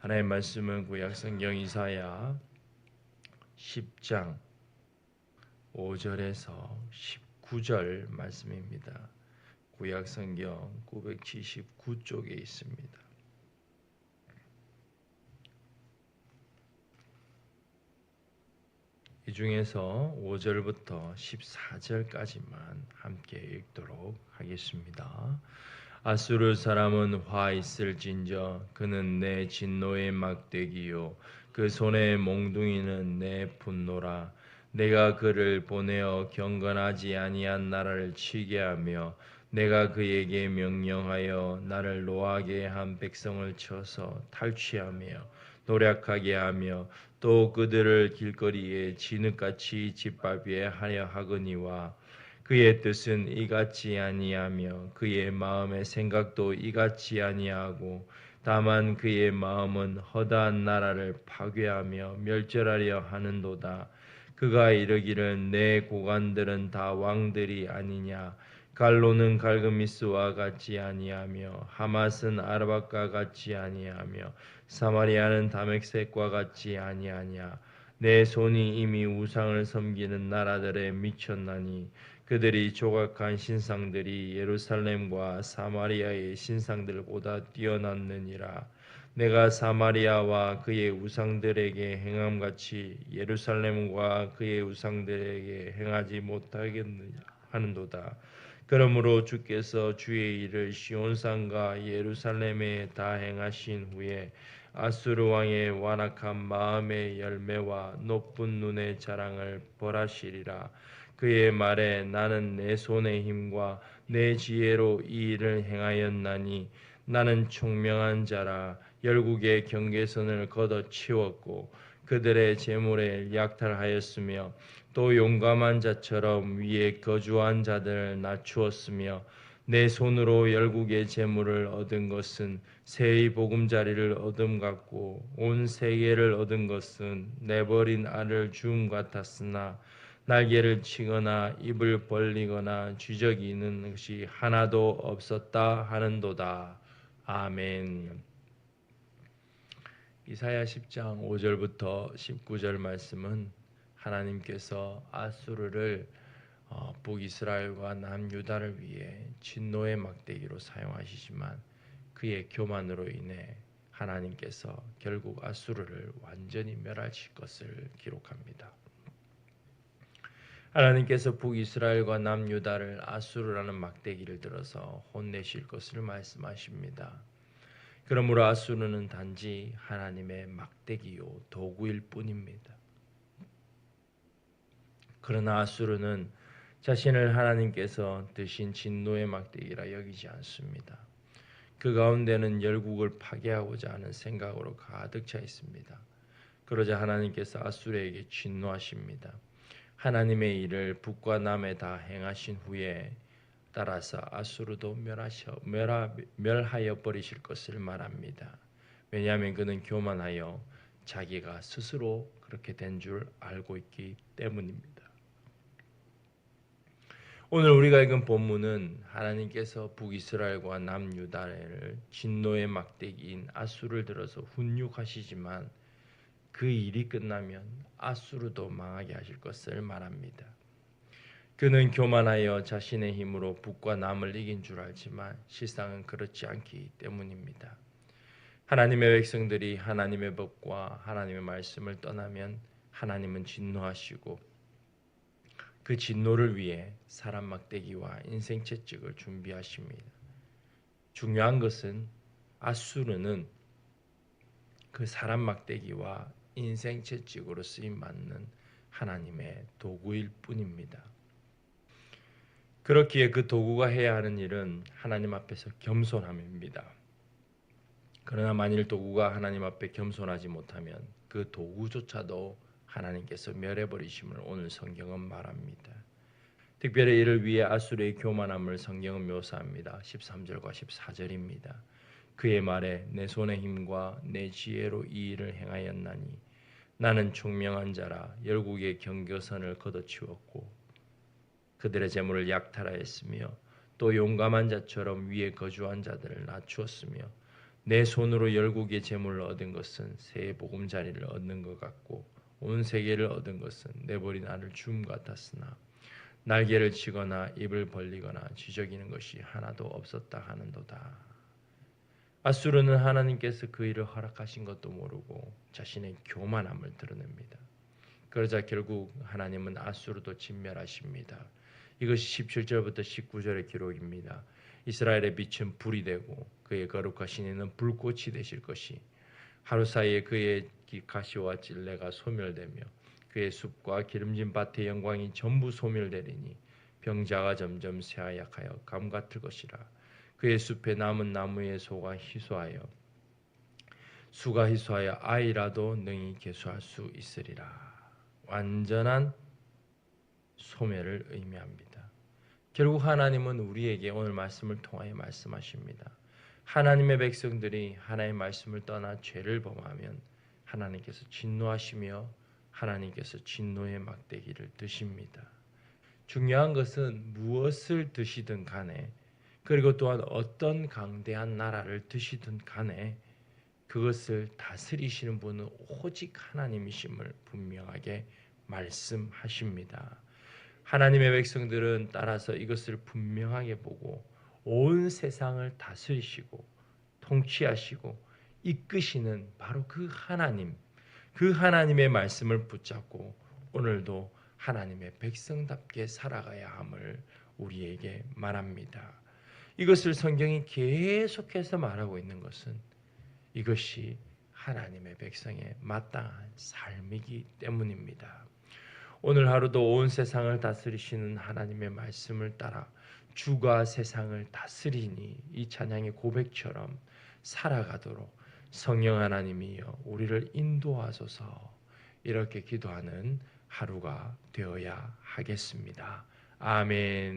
하나님의 말씀은 구약성경 이사야 10장 5절에서 19절 말씀입니다. 구약성경 979쪽에 있습니다. 이 중에서 5절부터 14절까지만 함께 읽도록 하겠습니다. 아수르 사람은 화 있을진저 그는 내 진노의 막대기요 그 손의 몽둥이는 내 분노라. 내가 그를 보내어 경건하지 아니한 나라를 치게 하며 내가 그에게 명령하여 나를 노하게 한 백성을 쳐서 탈취하며 노략하게 하며 또 그들을 길거리에 진흙같이 짓밟게 하려 하거니와 그의 뜻은 이같지 아니하며 그의 마음의 생각도 이같지 아니하고 다만 그의 마음은 허다한 나라를 파괴하며 멸절하려 하는도다. 그가 이르기를 내 고관들은 다 왕들이 아니냐. 갈로는 갈그미스와 같지 아니하며 하맛은 아르밧과 같지 아니하며 사마리아는 다메섹과 같지 아니하냐. 내 손이 이미 우상을 섬기는 나라들에 미쳤나니 그들이 조각한 신상들이 예루살렘과 사마리아의 신상들보다 뛰어났느니라. 내가 사마리아와 그의 우상들에게 행함같이 예루살렘과 그의 우상들에게 행하지 못하겠느냐 하는도다. 그러므로 주께서 주의 일을 시온산과 예루살렘에 다 행하신 후에 아수르 왕의 완악한 마음의 열매와 높은 눈의 자랑을 벌하시리라. 그의 말에 나는 내 손의 힘과 내 지혜로 이 일을 행하였나니 나는 총명한 자라. 열국의 경계선을 걷어치웠고 그들의 재물에 약탈하였으며 또 용감한 자처럼 위에 거주한 자들을 낮추었으며 내 손으로 열국의 재물을 얻은 것은 새의 보금자리를 얻음 같고 온 세계를 얻은 것은 내버린 알을 주음 같았으나 날개를 치거나 입을 벌리거나 쥐저기는 것이 하나도 없었다 하는도다. 아멘. 이사야 10장 5절부터 19절 말씀은 하나님께서 아수르를 북이스라엘과 남유다를 위해 진노의 막대기로 사용하시지만 그의 교만으로 인해 하나님께서 결국 아수르를 완전히 멸하실 것을 기록합니다. 하나님께서 북이스라엘과 남유다를 아수르라는 막대기를 들어서 혼내실 것을 말씀하십니다. 그러므로 아수르는 단지 하나님의 막대기요 도구일 뿐입니다. 그러나 아수르는 자신을 하나님께서 드신 진노의 막대기라 여기지 않습니다. 그 가운데는 열국을 파괴하고자 하는 생각으로 가득 차 있습니다. 그러자 하나님께서 아수르에게 진노하십니다. 하나님의 일을 북과 남에 다 행하신 후에 따라서 아수르도 멸하여 버리실 것을 말합니다. 왜냐하면 그는 교만하여 자기가 스스로 그렇게 된 줄 알고 있기 때문입니다. 오늘 우리가 읽은 본문은 하나님께서 북이스라엘과 남유다를 진노의 막대기인 아수르를 들어서 훈육하시지만 그 일이 끝나면 아수르도 망하게 하실 것을 말합니다. 그는 교만하여 자신의 힘으로 북과 남을 이긴 줄 알지만 실상은 그렇지 않기 때문입니다. 하나님의 백성들이 하나님의 법과 하나님의 말씀을 떠나면 하나님은 진노하시고 그 진노를 위해 사람 막대기와 인생 채찍을 준비하십니다. 중요한 것은 아수르는 그 사람 막대기와 인생 채찍으로 쓰임 받는 하나님의 도구일 뿐입니다. 그렇기에 그 도구가 해야 하는 일은 하나님 앞에서 겸손함입니다. 그러나 만일 도구가 하나님 앞에 겸손하지 못하면 그 도구조차도 하나님께서 멸해버리심을 오늘 성경은 말합니다. 특별히 이를 위해 아수르의 교만함을 성경은 묘사합니다. 13절과 14절입니다. 그의 말에 내 손의 힘과 내 지혜로 이 일을 행하였나니 나는 총명한 자라. 열국의 경계선을 걷어치웠고 그들의 재물을 약탈하였으며 또 용감한 자처럼 위에 거주한 자들을 낮추었으며 내 손으로 열국의 재물을 얻은 것은 새 보금자리를 얻는 것 같고 온 세계를 얻은 것은 내버린 알을 줌 같았으나 날개를 치거나 입을 벌리거나 쥐저기는 것이 하나도 없었다 하는도다. 아수르는 하나님께서 그 일을 허락하신 것도 모르고 자신의 교만함을 드러냅니다. 그러자 결국 하나님은 아수르도 진멸하십니다. 이것이 17절부터 19절의 기록입니다. 이스라엘의 빛은 불이 되고 그의 거룩하신 이는 불꽃이 되실 것이 하루 사이에 그의 가시와 찔레가 소멸되며 그의 숲과 기름진 밭의 영광이 전부 소멸되리니 병자가 점점 쇠하약하여 감 같을 것이라. 그의 숲에 남은 나무의 수가 희소하여 아이라도 능히 계수할 수 있으리라. 완전한 소멸을 의미합니다. 결국 하나님은 우리에게 오늘 말씀을 통하여 말씀하십니다. 하나님의 백성들이 하나님의 말씀을 떠나 죄를 범하면 하나님께서 진노하시며 하나님께서 진노의 막대기를 드십니다. 중요한 것은 무엇을 드시든 간에 그리고 또한 어떤 강대한 나라를 드시든 간에 그것을 다스리시는 분은 오직 하나님이심을 분명하게 말씀하십니다. 하나님의 백성들은 따라서 이것을 분명하게 보고 온 세상을 다스리시고 통치하시고 이끄시는 바로 그 하나님의 말씀을 붙잡고 오늘도 하나님의 백성답게 살아가야 함을 우리에게 말합니다. 이것을 성경이 계속해서 말하고 있는 것은 이것이 하나님의 백성의 마땅한 삶이기 때문입니다. 오늘 하루도 온 세상을 다스리시는 하나님의 말씀을 따라 주가 세상을 다스리니 이 찬양의 고백처럼 살아가도록 성령 하나님이여 우리를 인도하소서 이렇게 기도하는 하루가 되어야 하겠습니다. 아멘.